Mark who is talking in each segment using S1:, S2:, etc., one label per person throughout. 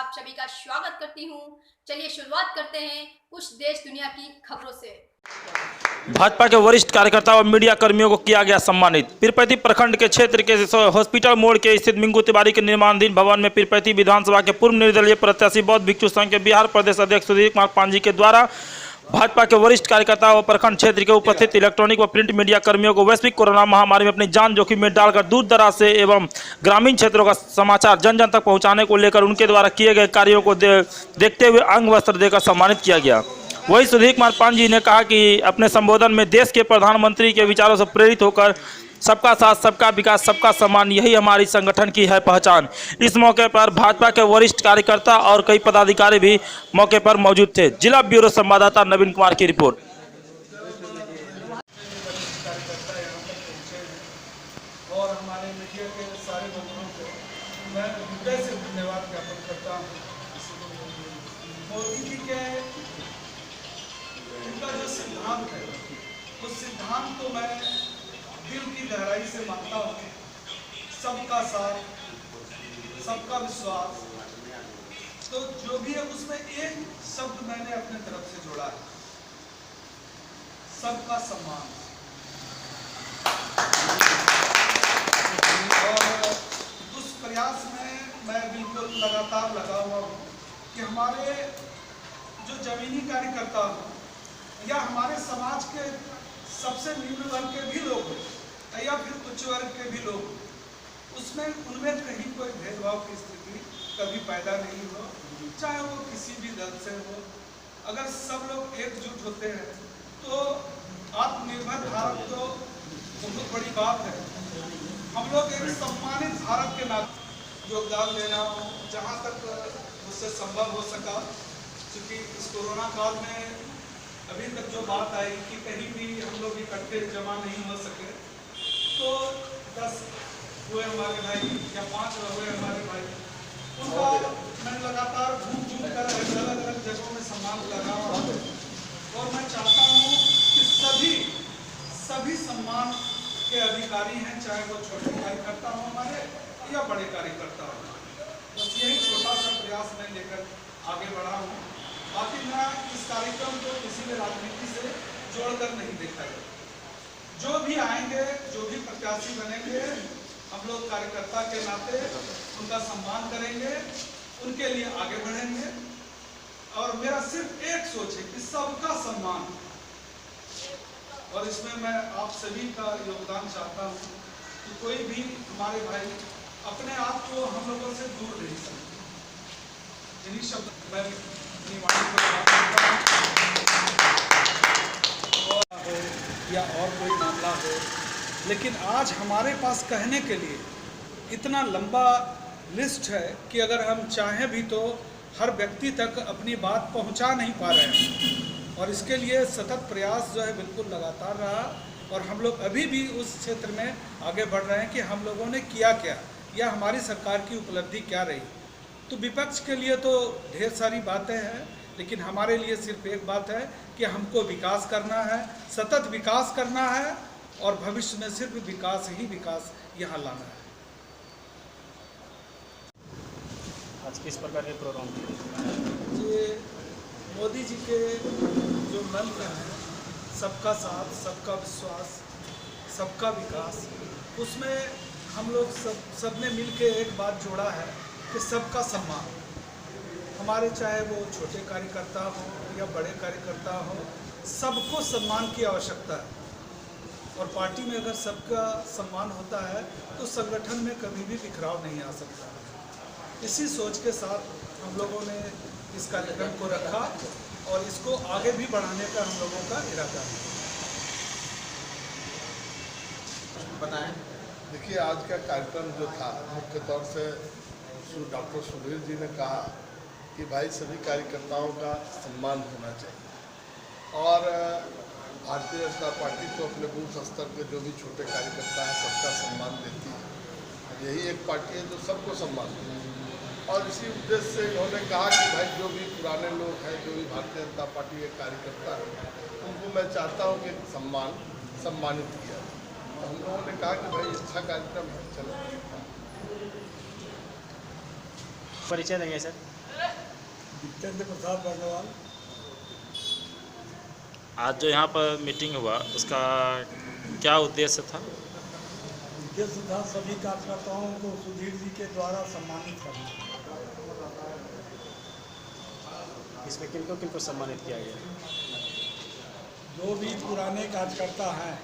S1: आप सभी का स्वागत करती हूं। चलिए शुरुआत करते हैं कुछ देश दुनिया की खबरों से।
S2: भाजपा के वरिष्ठ कार्यकर्ता और मीडिया कर्मियों को किया गया सम्मानित। पीरपैंती प्रखंड के क्षेत्र के हॉस्पिटल मोड़ के स्थित मिंगू तिवारी के निर्माणाधीन भवन में पीरपैंती विधानसभा के पूर्व निर्दलीय प्रत्याशी बौद्ध भिक्षु संघ के बिहार प्रदेश अध्यक्ष सुधीर कुमार पांजी के द्वारा भाजपा के वरिष्ठ कार्यकर्ता और प्रखंड क्षेत्र के उपस्थित इलेक्ट्रॉनिक व प्रिंट मीडिया कर्मियों को वैश्विक कोरोना महामारी में अपनी जान जोखिम में डालकर दूर दराज से एवं ग्रामीण क्षेत्रों का समाचार जन जन तक पहुंचाने को लेकर उनके द्वारा किए गए कार्यों को देखते हुए अंग वस्त्र देकर सम्मानित किया गया। वही सुधीर कुमार पांजी ने कहा कि अपने संबोधन में देश के प्रधानमंत्री के विचारों से प्रेरित होकर सबका साथ, सबका विकास, सबका सम्मान, यही हमारी संगठन की है पहचान। इस मौके पर भाजपा के वरिष्ठ कार्यकर्ता और कई पदाधिकारी भी मौके पर मौजूद थे। जिला ब्यूरो संवाददाता नवीन कुमार की रिपोर्ट।
S3: और हमारे मीडिया के सारे बंधुओं को मैं हृदय से धन्यवाद ज्ञापन करता हूँ। मोदी जी के इनका जो सिद्धांत है उस सिद्धांत को मैं दिल की गहराई से मानता हूँ। सबका साथ, सबका विश्वास, तो जो भी है उसमें एक शब्द मैंने अपने तरफ से जोड़ा है, सबका सम्मान। और उस प्रयास में मैं बिल्कुल लगातार लगा हुआ हूँ कि हमारे जो जमीनी कार्यकर्ता हो या हमारे समाज के सबसे निम्न वर्ग के भी लोग हो या फिर उच्च वर्ग के भी लोग, उसमें उनमें कहीं कोई भेदभाव की स्थिति कभी पैदा नहीं हो, चाहे वो किसी भी दल से हो। अगर सब लोग एकजुट होते हैं तो आत्मनिर्भर भारत तो बहुत बड़ी बात है। हम लोग एक सम्मानित भारत के नाते योगदान देना हो जहाँ तक उससे संभव हो सका, क्योंकि इस कोरोना काल में अभी तक जो बात आई कि कहीं भी हम लोग इकट्ठे जमा नहीं हो सके, तो 10 हुए हमारे भाई या 5 हुए हमारे भाई, उनका मैं लगातार घूम घूम कर अलग अलग जगहों में सम्मान कर रहा हूँ। और मैं चाहता हूँ कि सभी सम्मान के अधिकारी हैं, चाहे वो छोटे कार्यकर्ता हो हमारे या बड़े कार्यकर्ता हो। बस यही छोटा सा प्रयास मैं लेकर आगे बढ़ा हूँ। बाकी मैं इस कार्यक्रम को किसी भी राजनीति से जोड़कर नहीं देखा है। जो भी आएंगे, जो भी प्रत्याशी बनेंगे, हम लोग कार्यकर्ता के नाते उनका सम्मान करेंगे, उनके लिए आगे बढ़ेंगे। और मेरा सिर्फ एक सोच है कि सबका सम्मान, और इसमें मैं आप सभी का योगदान चाहता हूँ कि कोई भी हमारे भाई अपने आप को हम लोगों से दूर नहीं सकते। इन्हीं शब्द मैं अपनी वाणी को हो या और कोई मामला हो, लेकिन आज हमारे पास कहने के लिए इतना लंबा लिस्ट है कि अगर हम चाहें भी तो हर व्यक्ति तक अपनी बात पहुंचा नहीं पा रहे हैं। और इसके लिए सतत प्रयास जो है बिल्कुल लगातार रहा, और हम लोग अभी भी उस क्षेत्र में आगे बढ़ रहे हैं कि हम लोगों ने किया क्या या हमारी सरकार की उपलब्धि क्या रही। तो विपक्ष के लिए तो ढेर सारी बातें हैं, लेकिन हमारे लिए सिर्फ एक बात है कि हमको विकास करना है, सतत विकास करना है, और भविष्य में सिर्फ विकास ही विकास यहाँ लाना है।
S2: आज किस प्रकार के प्रोग्राम?
S3: ये मोदी जी के जो मंत्र हैं, सबका साथ, सबका विश्वास, सबका विकास, उसमें हम लोग सबने मिलके एक बात जोड़ा है कि सबका सम्मान। हमारे चाहे वो छोटे कार्यकर्ता हो या बड़े कार्यकर्ता हो, सबको सम्मान की आवश्यकता है। और पार्टी में अगर सबका सम्मान होता है तो संगठन में कभी भी बिखराव नहीं आ सकता। इसी सोच के साथ हम लोगों ने इस कार्यक्रम को रखा और इसको आगे भी बढ़ाने का हम लोगों का इरादा है।
S4: बताएं। देखिए, आज का कार्यक्रम जो था मुख्य तौर से डॉक्टर सुधीर जी ने कहा कि भाई सभी कार्यकर्ताओं का सम्मान होना चाहिए, और भारतीय जनता पार्टी तो अपने बूथ स्तर के जो भी छोटे कार्यकर्ता हैं सबका सम्मान देती है। यही एक पार्टी है जो सबको सम्मान देती है। और इसी उद्देश्य से इन्होंने कहा कि भाई जो भी पुराने लोग हैं, जो भी भारतीय जनता पार्टी के कार्यकर्ता हैं, उनको मैं चाहता हूँ कि सम्मानित किया। तो हम लोगों ने कहा कि भाई अच्छा कार्यक्रम है, चलो।
S2: परिचय देंगे सर।
S5: जितेंद्र प्रसाद बर्नवाल।
S2: आज जो यहाँ पर मीटिंग हुआ उसका क्या उद्देश्य था?
S5: उद्देश्य था सभी कार्यकर्ताओं को सुधीर जी के द्वारा सम्मानित करना।
S6: इसमें किनको सम्मानित किया गया?
S5: जो भी पुराने कार्यकर्ता हैं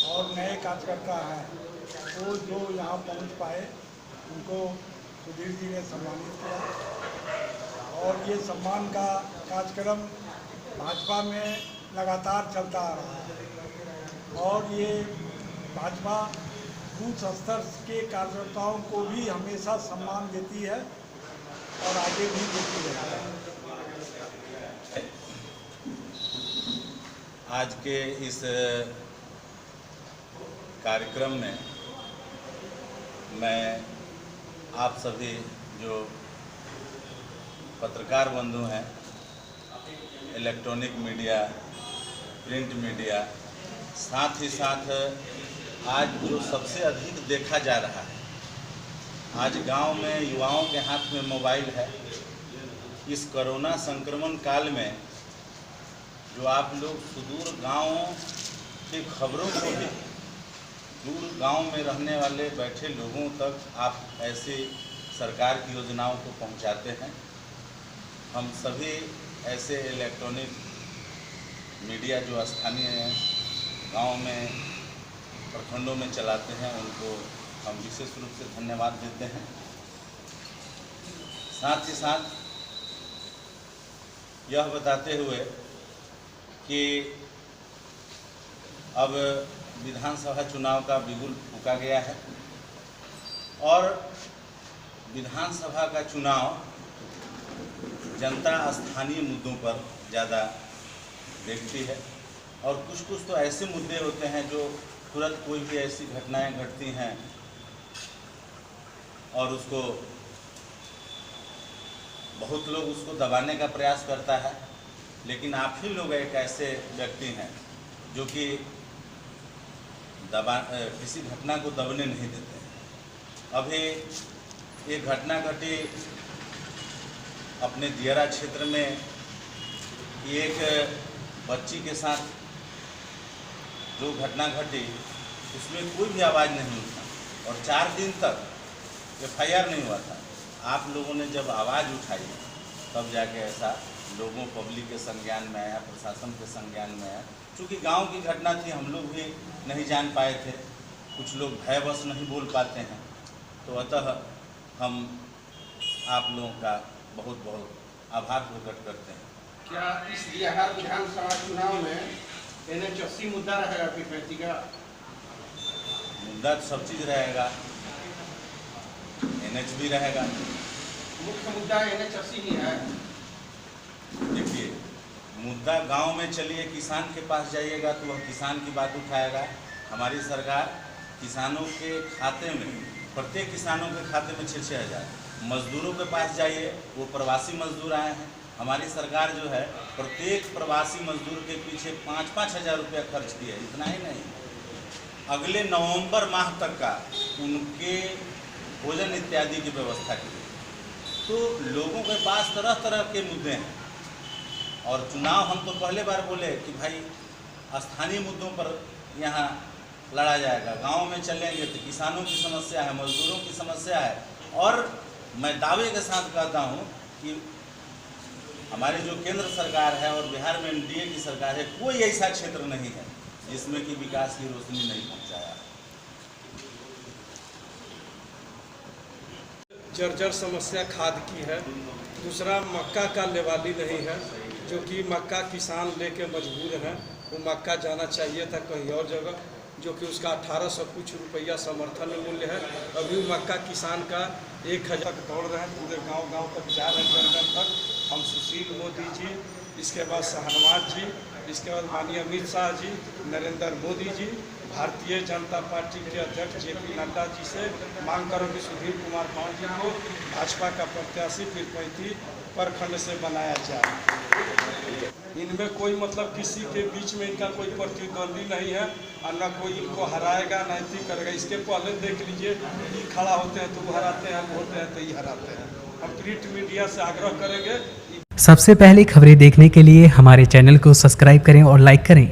S5: और नए कार्यकर्ता हैं वो जो यहाँ पहुँच पाए उनको सुधीर जी ने सम्मानित किया। और ये सम्मान का कार्यक्रम भाजपा में लगातार चलता आ रहा है और ये भाजपा बूथ स्तर के कार्यकर्ताओं को भी हमेशा सम्मान देती है और आगे भी देती रहेगी।
S7: आज के इस कार्यक्रम में मैं आप सभी जो पत्रकार बंधु हैं, इलेक्ट्रॉनिक मीडिया, प्रिंट मीडिया, साथ ही साथ आज जो सबसे अधिक देखा जा रहा है, आज गांव में युवाओं के हाथ में मोबाइल है। इस कोरोना संक्रमण काल में जो आप लोग सुदूर गांवों की खबरों को भी दूर गांव में रहने वाले बैठे लोगों तक आप ऐसी सरकार की योजनाओं को पहुंचाते हैं। हम सभी ऐसे इलेक्ट्रॉनिक मीडिया जो स्थानीय गांव में प्रखंडों में चलाते हैं उनको हम विशेष रूप से धन्यवाद देते हैं। साथ ही साथ यह बताते हुए कि अब विधानसभा चुनाव का बिगुल फूंका गया है और विधानसभा का चुनाव जनता स्थानीय मुद्दों पर ज़्यादा देखती है और कुछ तो ऐसे मुद्दे होते हैं जो तुरंत कोई भी ऐसी घटनाएं घटती हैं और उसको बहुत लोग उसको दबाने का प्रयास करता है, लेकिन आप ही लोग एक ऐसे व्यक्ति हैं जो कि किसी घटना को दबने नहीं देते हैं। अभी एक घटना घटी अपने दियरा क्षेत्र में, एक बच्ची के साथ जो घटना घटी उसमें कोई भी आवाज़ नहीं उठा और 4 दिन तक FIR नहीं हुआ था। आप लोगों ने जब आवाज़ उठाई तब जाके ऐसा लोगों पब्लिक के संज्ञान में आया, प्रशासन के संज्ञान में आया। चूँकि गांव की घटना थी, हम लोग भी नहीं जान पाए थे, कुछ लोग भयवश नहीं बोल पाते हैं, तो अतः हम आप लोगों का बहुत बहुत आभार प्रकट करते हैं।
S8: क्या इस बिहार विधानसभा चुनाव में NH80 मुद्दा रहेगा पीरपैंती का?
S7: मुद्दा तो सब चीज़ रहेगा, NH भी रहेगा।
S8: मुख्य मुद्दा NH80 ही है।
S7: देखिए, मुद्दा गांव में चलिए, किसान के पास जाइएगा तो वह किसान की बात उठाएगा। हमारी सरकार किसानों के खाते में, प्रत्येक किसानों के खाते में 6-6 हज़ार, मजदूरों के पास जाइए वो प्रवासी मजदूर आए हैं, हमारी सरकार जो है प्रत्येक प्रवासी मजदूर के पीछे 5-5 हज़ार रुपया खर्च किया। इतना ही नहीं, अगले नवंबर माह तक का उनके भोजन इत्यादि की व्यवस्था की। तो लोगों के पास तरह तरह के मुद्दे हैं और चुनाव हम तो पहले बार बोले कि भाई स्थानीय मुद्दों पर यहाँ लड़ा जाएगा। गांव में चलेंगे तो किसानों की समस्या है, मजदूरों की समस्या है। और मैं दावे के साथ कहता हूँ कि हमारी जो केंद्र सरकार है और बिहार में NDA की सरकार है, कोई ऐसा क्षेत्र नहीं है जिसमें कि विकास की रोशनी नहीं पहुँचाया।
S9: जर्जर समस्या खाद की है। दूसरा, मक्का का लेवाली नहीं है, जो कि मक्का किसान लेके मजबूर हैं। वो मक्का जाना चाहिए था कहीं और जगह, जो कि उसका 1800 कुछ रुपया समर्थन मूल्य है। अभी मक्का किसान का 1000 तक दौड़ रहे हैं, पूरे गांव तक जा रहे हैं, जन तक। हम सुशील मोदी जी, इसके बाद शाहनवाज जी, इसके बाद माननीय अमित शाह जी, नरेंद्र मोदी जी, भारतीय जनता पार्टी के अध्यक्ष JP नड्डा जी से मांग करो कि सुधीर कुमार पाल जी को भाजपा का प्रत्याशी पीरपैंती प्रखंड से बनाया जाए। इनमें कोई मतलब किसी के बीच में इनका कोई प्रतिद्वंदी नहीं है और न कोई इनको हराएगा न ही करेगा। इसके पहले देख लीजिए, ये खड़ा होते हैं तो वो हराते हैं, हम होते हैं तो ये हराते हैं। हम प्रिंट मीडिया से आग्रह करेंगे
S10: सबसे पहले खबरें देखने के लिए हमारे चैनल को सब्सक्राइब करें और लाइक करें।